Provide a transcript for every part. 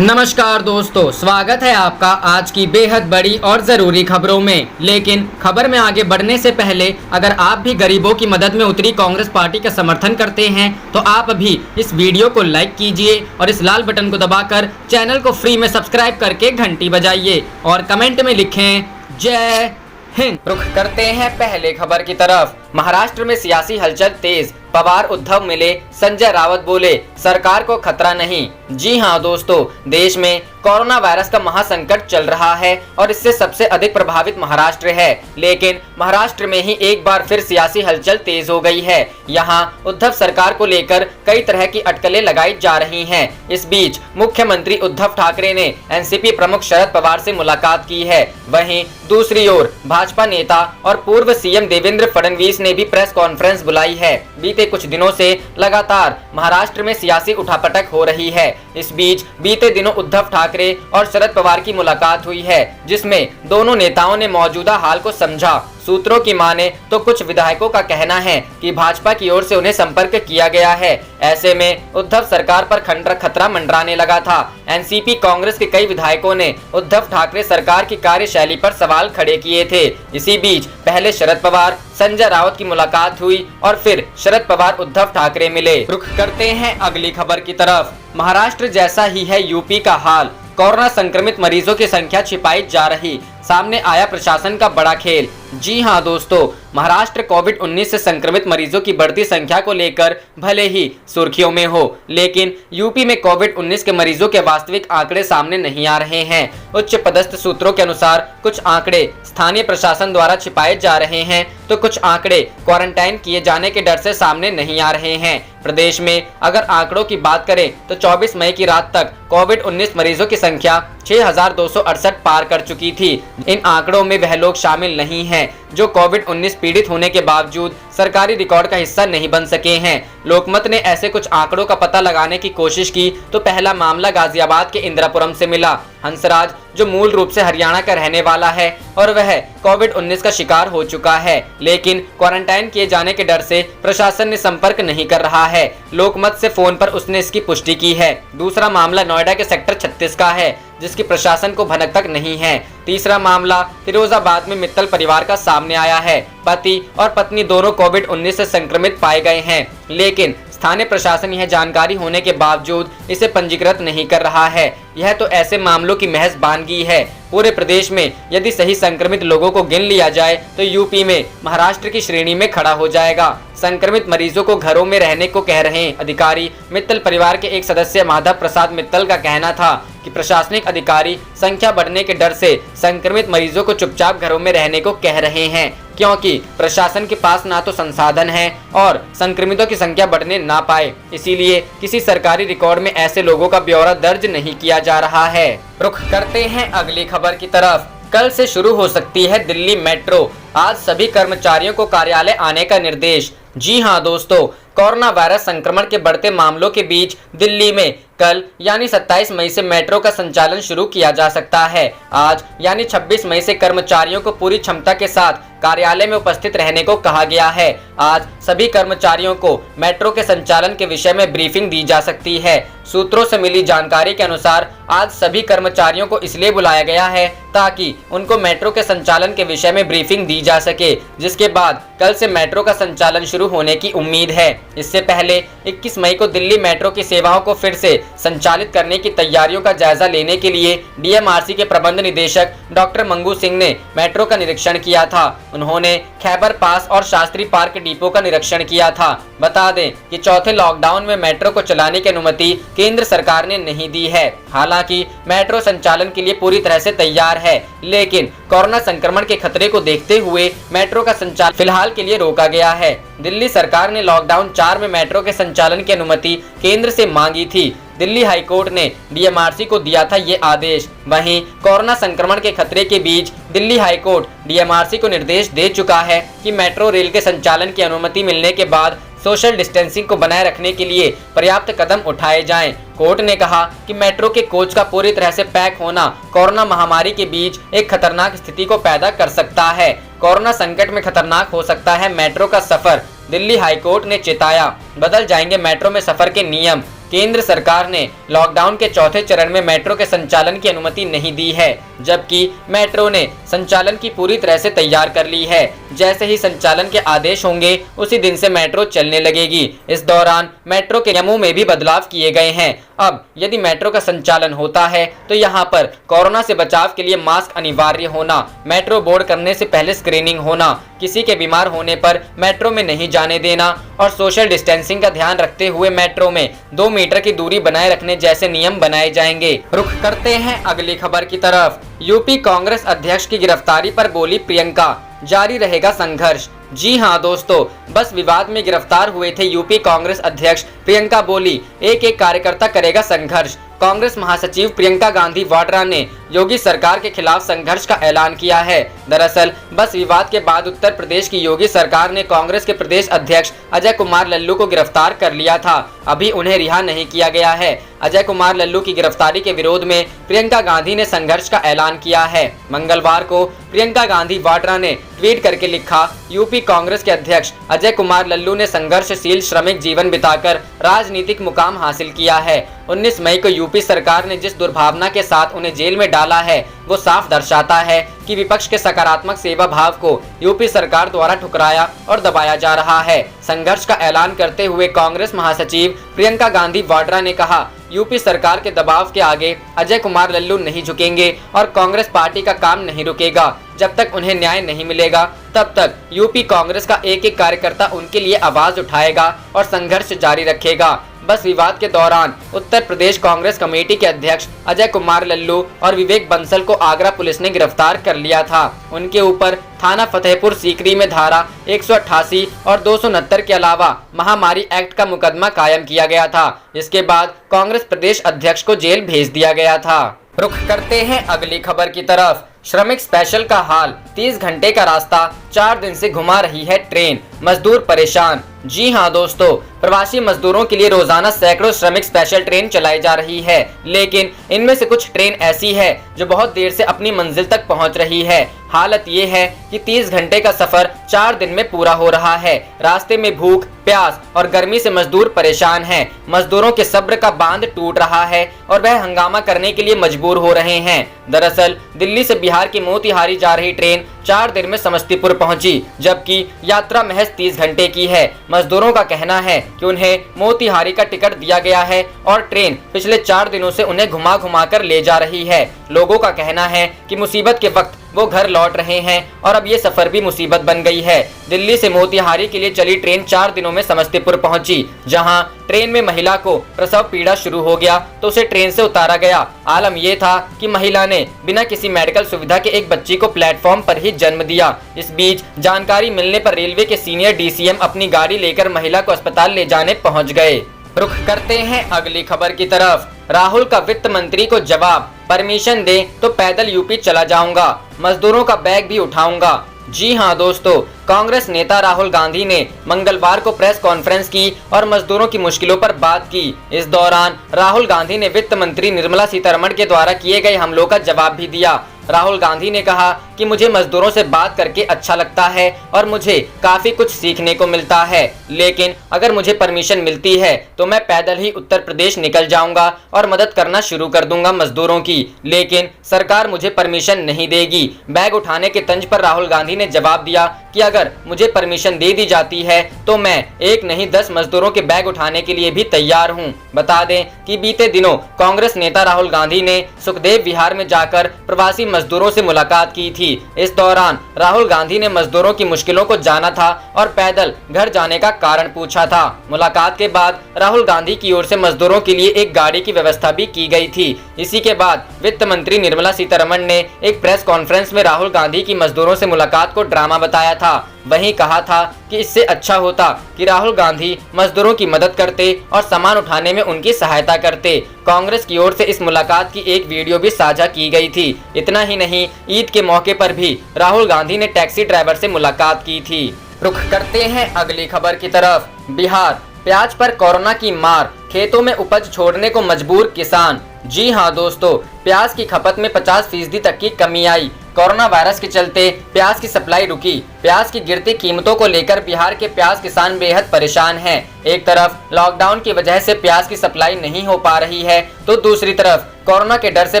नमस्कार दोस्तों, स्वागत है आपका आज की बेहद बड़ी और ज़रूरी खबरों में। लेकिन खबर में आगे बढ़ने से पहले अगर आप भी गरीबों की मदद में उतरी कांग्रेस पार्टी का समर्थन करते हैं तो आप अभी इस वीडियो को लाइक कीजिए और इस लाल बटन को दबाकर चैनल को फ्री में सब्सक्राइब करके घंटी बजाइए और कमेंट में लिखें जय हिंद। रुख करते हैं पहले खबर की तरफ। महाराष्ट्र में सियासी हलचल तेज, पवार उद्धव मिले, संजय रावत बोले सरकार को खतरा नहीं। जी हां दोस्तों, देश में कोरोना वायरस का महासंकट चल रहा है और इससे सबसे अधिक प्रभावित महाराष्ट्र है। लेकिन महाराष्ट्र में ही एक बार फिर सियासी हलचल तेज हो गई है। यहां उद्धव सरकार को लेकर कई तरह की अटकलें लगाई जा रही हैं। इस बीच मुख्यमंत्री उद्धव ठाकरे ने एनसीपी प्रमुख शरद पवार से मुलाकात की है। वहीं दूसरी ओर भाजपा नेता और पूर्व सीएम देवेंद्र फडणवीस ने भी प्रेस कॉन्फ्रेंस बुलाई है। बीते कुछ दिनों से लगातार महाराष्ट्र में सियासी उठापटक हो रही है। इस बीच बीते दिनों उद्धव ठाकरे और शरद पवार की मुलाकात हुई है, जिसमें दोनों नेताओं ने मौजूदा हाल को समझा। सूत्रों की माने तो कुछ विधायकों का कहना है कि भाजपा की ओर से उन्हें संपर्क किया गया है। ऐसे में उद्धव सरकार पर खतरा मंडराने लगा था। एनसीपी कांग्रेस के कई विधायकों ने उद्धव ठाकरे सरकार की कार्यशैली पर सवाल खड़े किए थे। इसी बीच पहले शरद पवार संजय रावत की मुलाकात हुई और फिर शरद पवार उद्धव ठाकरे मिले। रुख करते हैं अगली खबर की तरफ। महाराष्ट्र जैसा ही है यूपी का हाल। कोरोना संक्रमित मरीजों की संख्या छिपाई जा रही, सामने आया प्रशासन का बड़ा खेल। जी हां दोस्तों, महाराष्ट्र कोविड-19 से संक्रमित मरीजों की बढ़ती संख्या को लेकर भले ही सुर्खियों में हो, लेकिन यूपी में कोविड-19 के मरीजों के वास्तविक आंकड़े सामने नहीं आ रहे हैं। उच्च पदस्थ सूत्रों के अनुसार कुछ आंकड़े स्थानीय प्रशासन द्वारा छिपाए जा रहे हैं तो कुछ आंकड़े क्वारंटाइन किए जाने के डर से सामने नहीं आ रहे हैं। प्रदेश में अगर आंकड़ों की बात करें तो 24 मई की रात तक कोविड-19 मरीजों की संख्या 6268 पार कर चुकी थी। इन आंकड़ों में वह लोग शामिल नहीं हैं जो कोविड-19 पीड़ित होने के बावजूद सरकारी रिकॉर्ड का हिस्सा नहीं बन सके हैं। लोकमत ने ऐसे कुछ आंकड़ों का पता लगाने की कोशिश की तो पहला मामला गाजियाबाद के इंदिरापुरम से मिला। हंसराज, जो मूल रूप से हरियाणा का रहने वाला है और वह कोविड-19 का शिकार हो चुका है, लेकिन क्वारंटाइन किए जाने के डर से प्रशासन ने संपर्क नहीं कर रहा है। लोकमत से फोन पर उसने इसकी पुष्टि की है। दूसरा मामला नोएडा के सेक्टर 36 का है, जिसकी प्रशासन को भनक तक नहीं है। तीसरा मामला फिरोजाबाद में मित्तल परिवार का सामने आया है। पति और पत्नी दोनों कोविड-19 से संक्रमित पाए गए हैं, लेकिन स्थानीय प्रशासन यह जानकारी होने के बावजूद इसे पंजीकृत नहीं कर रहा है। यह तो ऐसे मामलों की महज बानगी है। पूरे प्रदेश में यदि सही संक्रमित लोगों को गिन लिया जाए तो यूपी में महाराष्ट्र की श्रेणी में खड़ा हो जाएगा। संक्रमित मरीजों को घरों में रहने को कह रहे हैं अधिकारी। मित्तल परिवार के एक सदस्य माधव प्रसाद मित्तल का कहना था कि प्रशासनिक अधिकारी संख्या बढ़ने के डर से संक्रमित मरीजों को चुपचाप घरों में रहने को कह रहे हैं, क्योंकि प्रशासन के पास ना तो संसाधन है और संक्रमितों की संख्या बढ़ने ना पाए, इसीलिए किसी सरकारी रिकॉर्ड में ऐसे लोगों का ब्यौरा दर्ज नहीं किया जा रहा है। रुख करते हैं अगली खबर की तरफ। कल से शुरू हो सकती है दिल्ली मेट्रो, आज सभी कर्मचारियों को कार्यालय आने का निर्देश। जी हां दोस्तों, कोरोना वायरस संक्रमण के बढ़ते मामलों के बीच दिल्ली में कल यानी 27 मई से मेट्रो का संचालन शुरू किया जा सकता है। आज यानी 26 मई से कर्मचारियों को पूरी क्षमता के साथ कार्यालय में उपस्थित रहने को कहा गया है। आज सभी कर्मचारियों को मेट्रो के संचालन के विषय में ब्रीफिंग दी जा सकती है। सूत्रों से मिली जानकारी के अनुसार आज सभी कर्मचारियों को इसलिए बुलाया गया है ताकि उनको मेट्रो के संचालन के विषय में ब्रीफिंग दी जा सके, जिसके बाद कल से मेट्रो का संचालन शुरू होने की उम्मीद है। इससे पहले 21 मई को दिल्ली मेट्रो की सेवाओं को फिर से संचालित करने की तैयारियों का जायजा लेने के लिए डीएमआरसी के प्रबंध निदेशक डॉक्टर मंगू सिंह ने मेट्रो का निरीक्षण किया था। उन्होंने खैबर पास और शास्त्री पार्क डिपो का निरीक्षण किया था। बता दें कि चौथे लॉकडाउन में मेट्रो को चलाने की अनुमति केंद्र सरकार ने नहीं दी है। हालांकि मेट्रो संचालन के लिए पूरी तरह से तैयार है, लेकिन कोरोना संक्रमण के खतरे को देखते हुए मेट्रो का संचालन फिलहाल के लिए रोका गया है। दिल्ली सरकार ने लॉकडाउन 4 में मेट्रो के संचालन की अनुमति केंद्र से मांगी थी। दिल्ली हाईकोर्ट ने डीएमआरसी को दिया था ये आदेश। वहीं कोरोना संक्रमण के खतरे के बीच दिल्ली हाईकोर्ट डीएमआरसी को निर्देश दे चुका है कि मेट्रो रेल के संचालन की अनुमति मिलने के बाद सोशल डिस्टेंसिंग को बनाए रखने के लिए पर्याप्त कदम उठाए जाएं। कोर्ट ने कहा कि मेट्रो के कोच का पूरी तरह से पैक होना कोरोना महामारी के बीच एक खतरनाक स्थिति को पैदा कर सकता है। कोरोना संकट में खतरनाक हो सकता है मेट्रो का सफर, दिल्ली हाईकोर्ट ने चेताया। बदल जाएंगे मेट्रो में सफर के नियम। केंद्र सरकार ने लॉकडाउन के चौथे चरण में मेट्रो के संचालन की अनुमति नहीं दी है, जबकि मेट्रो ने संचालन की पूरी तरह से तैयार कर ली है। जैसे ही संचालन के आदेश होंगे उसी दिन से मेट्रो चलने लगेगी। इस दौरान मेट्रो के नियमों में भी बदलाव किए गए हैं। अब यदि मेट्रो का संचालन होता है तो यहाँ पर कोरोना से बचाव के लिए मास्क अनिवार्य होना, मेट्रो बोर्ड करने से पहले स्क्रीनिंग होना, किसी के बीमार होने पर मेट्रो में नहीं जाने देना और सोशल डिस्टेंसिंग का ध्यान रखते हुए मेट्रो में 2 मीटर की दूरी बनाए रखने जैसे नियम बनाए जाएंगे। रुख करते हैं अगली खबर की तरफ। यूपी कांग्रेस अध्यक्ष की गिरफ्तारी पर बोली प्रियंका, जारी रहेगा संघर्ष। जी हां दोस्तों, बस विवाद में गिरफ्तार हुए थे यूपी कांग्रेस अध्यक्ष प्रियंका बोली, एक एक कार्यकर्ता करेगा संघर्ष। कांग्रेस महासचिव प्रियंका गांधी वाड्रा ने योगी सरकार के खिलाफ संघर्ष का ऐलान किया है। दरअसल बस विवाद के बाद उत्तर प्रदेश की योगी सरकार ने कांग्रेस के प्रदेश अध्यक्ष अजय कुमार लल्लू को गिरफ्तार कर लिया था। अभी उन्हें रिहा नहीं किया गया है। अजय कुमार लल्लू की गिरफ्तारी के विरोध में प्रियंका गांधी ने संघर्ष का ऐलान किया है। मंगलवार को प्रियंका गांधी वाड्रा ने ट्वीट करके लिखा, यूपी कांग्रेस के अध्यक्ष अजय कुमार लल्लू ने संघर्षशील श्रमिक जीवन बिताकर राजनीतिक मुकाम हासिल किया है। 19 मई को यूपी सरकार ने जिस दुर्भावना के साथ उन्हें जेल में डाला है वो साफ दर्शाता है कि विपक्ष के सकारात्मक सेवा भाव को यूपी सरकार द्वारा ठुकराया और दबाया जा रहा है। संघर्ष का ऐलान करते हुए कांग्रेस महासचिव प्रियंका गांधी वाड्रा ने कहा, यूपी सरकार के दबाव के आगे अजय कुमार लल्लू नहीं झुकेंगे और कांग्रेस पार्टी का काम नहीं रुकेगा। जब तक उन्हें न्याय नहीं मिलेगा तब तक यूपी कांग्रेस का एक एक कार्यकर्ता उनके लिए आवाज उठाएगा और संघर्ष जारी रखेगा। बस विवाद के दौरान उत्तर प्रदेश कांग्रेस कमेटी के अध्यक्ष अजय कुमार लल्लू और विवेक बंसल को आगरा पुलिस ने गिरफ्तार कर लिया था। उनके ऊपर थाना फतेहपुर सीकरी में धारा 188 और 269 के अलावा महामारी एक्ट का मुकदमा कायम किया गया था। इसके बाद कांग्रेस प्रदेश अध्यक्ष को जेल भेज दिया गया था। रुख करते हैं अगली खबर की तरफ। श्रमिक स्पेशल का हाल, 30 घंटे का रास्ता 4 दिन से घुमा रही है ट्रेन, मजदूर परेशान। जी हां दोस्तों, प्रवासी मजदूरों के लिए रोजाना सैकड़ों श्रमिक स्पेशल ट्रेन चलाई जा रही है, लेकिन इनमें से कुछ ट्रेन ऐसी है जो बहुत देर से अपनी मंजिल तक पहुंच रही है। हालत ये है कि 30 घंटे का सफर 4 दिन में पूरा हो रहा है। रास्ते में भूख, प्यास और गर्मी से मजदूर परेशान हैं। मजदूरों के सब्र का बांध टूट रहा है और वह हंगामा करने के लिए मजबूर हो रहे हैं। दरअसल दिल्ली से बिहार की मोतिहारी जा रही ट्रेन 4 दिन में समस्तीपुर पहुंची, जबकि यात्रा महज 30 घंटे की है। मजदूरों का कहना है कि उन्हें मोतिहारी का टिकट दिया गया है और ट्रेन पिछले 4 दिनों से उन्हें घुमा घुमा कर ले जा रही है। लोगों का कहना है कि मुसीबत के वक्त वो घर लौट रहे हैं और अब ये सफर भी मुसीबत बन गई है। दिल्ली से मोतिहारी के लिए चली ट्रेन 4 दिनों में समस्तीपुर पहुंची, जहां ट्रेन में महिला को प्रसव पीड़ा शुरू हो गया तो उसे ट्रेन से उतारा गया। आलम यह था कि महिला ने बिना किसी मेडिकल सुविधा के एक बच्ची को प्लेटफॉर्म पर ही जन्म दिया। इस बीच जानकारी मिलने पर रेलवे के सीनियर डीसीएम अपनी गाड़ी लेकर महिला को अस्पताल ले जाने पहुंच गए। रुख करते हैं अगली खबर की तरफ। राहुल का वित्त मंत्री को जवाब, परमिशन दे तो पैदल यूपी चला जाऊंगा, मजदूरों का बैग भी उठाऊंगा। जी हां दोस्तों, कांग्रेस नेता राहुल गांधी ने मंगलवार को प्रेस कॉन्फ्रेंस की और मजदूरों की मुश्किलों पर बात की। इस दौरान राहुल गांधी ने वित्त मंत्री निर्मला सीतारमण के द्वारा किए गए हमलों का जवाब भी दिया। राहुल गांधी ने कहा कि मुझे मजदूरों से बात करके अच्छा लगता है और मुझे काफी कुछ सीखने को मिलता है, लेकिन अगर मुझे परमिशन मिलती है तो मैं पैदल ही उत्तर प्रदेश निकल जाऊंगा और मदद करना शुरू कर दूंगा मजदूरों की, लेकिन सरकार मुझे परमिशन नहीं देगी। बैग उठाने के तंज पर राहुल गांधी ने जवाब दिया कि अगर मुझे परमिशन दे दी जाती है तो मैं एक नहीं 10 मजदूरों के बैग उठाने के लिए भी तैयार हूं। बता दें कि बीते दिनों कांग्रेस नेता राहुल गांधी ने सुखदेव विहार में जाकर प्रवासी मजदूरों से मुलाकात की थी। इस दौरान राहुल गांधी ने मजदूरों की मुश्किलों को जाना था और पैदल घर जाने का कारण पूछा था। मुलाकात के बाद राहुल गांधी की ओर से मजदूरों के लिए एक गाड़ी की व्यवस्था भी की गई थी। इसी के बाद वित्त मंत्री निर्मला सीतारमण ने एक प्रेस कॉन्फ्रेंस में राहुल गांधी की मजदूरों से मुलाकात को ड्रामा बताया था। वहीं कहा था कि इससे अच्छा होता कि राहुल गांधी मजदूरों की मदद करते और सामान उठाने में उनकी सहायता करते। कांग्रेस की ओर से इस मुलाकात की एक वीडियो भी साझा की गई थी। इतना ही नहीं, ईद के मौके पर भी राहुल गांधी ने टैक्सी ड्राइवर से मुलाकात की थी। रुख करते हैं अगली खबर की तरफ। बिहार, प्याज पर कोरोना की मार, खेतों में उपज छोड़ने को मजबूर किसान। जी हां दोस्तों, प्याज की खपत में 50% तक की कमी आई। कोरोना वायरस के चलते प्याज की सप्लाई रुकी प्याज की गिरती कीमतों को लेकर बिहार के प्याज किसान बेहद परेशान हैं। एक तरफ लॉकडाउन की वजह से प्याज की सप्लाई नहीं हो पा रही है, तो दूसरी तरफ कोरोना के डर से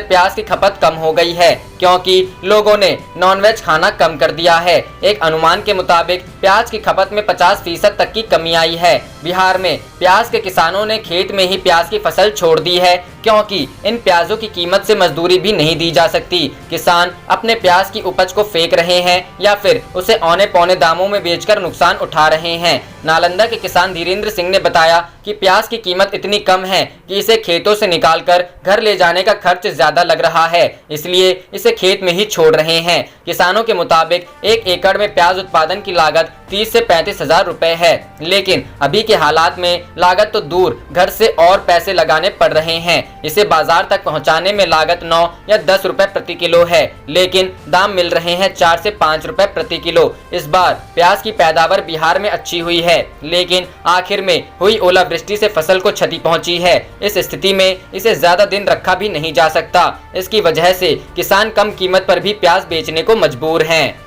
प्याज की खपत कम हो गई है, क्योंकि लोगों ने नॉनवेज खाना कम कर दिया है। एक अनुमान के मुताबिक प्याज की खपत में 50% तक की कमी आई है। बिहार में प्याज के किसानों ने खेत में ही प्याज की फसल छोड़ दी है, क्योंकि इन प्याजों की कीमत से मजदूरी भी नहीं दी जा सकती। किसान अपने प्याज की उपज को फेंक रहे हैं या फिर उसे औने पौने दामों में बेचकर नुकसान उठा रहे हैं। नालंदा के किसान धीरेन्द्र सिंह ने बताया कि प्याज की कीमत इतनी कम है कि इसे खेतों से निकालकर घर ले जाने का खर्च ज्यादा लग रहा है, इसलिए इसे खेत में ही छोड़ रहे हैं। किसानों के मुताबिक 1 एकड़ में प्याज उत्पादन की लागत 30 से 35 हजार रुपए है, लेकिन अभी के हालात में लागत तो दूर, घर से और पैसे लगाने पड़ रहे हैं। इसे बाजार तक पहुंचाने में लागत 9 या 10 रुपए प्रति किलो है, लेकिन दाम मिल रहे हैं 4 से 5 रुपए प्रति किलो। इस बार प्याज की पैदावार बिहार में अच्छी हुई है, लेकिन आखिर में हुई ओलावृष्टि से फसल को क्षति पहुंची है। इस स्थिति में इसे ज्यादा दिन रखा भी नहीं जा सकता। इसकी वजह से किसान कम कीमत पर भी प्याज बेचने को मजबूर हैं।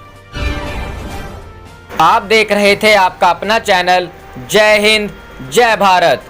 आप देख रहे थे आपका अपना चैनल जय हिंद जय भारत।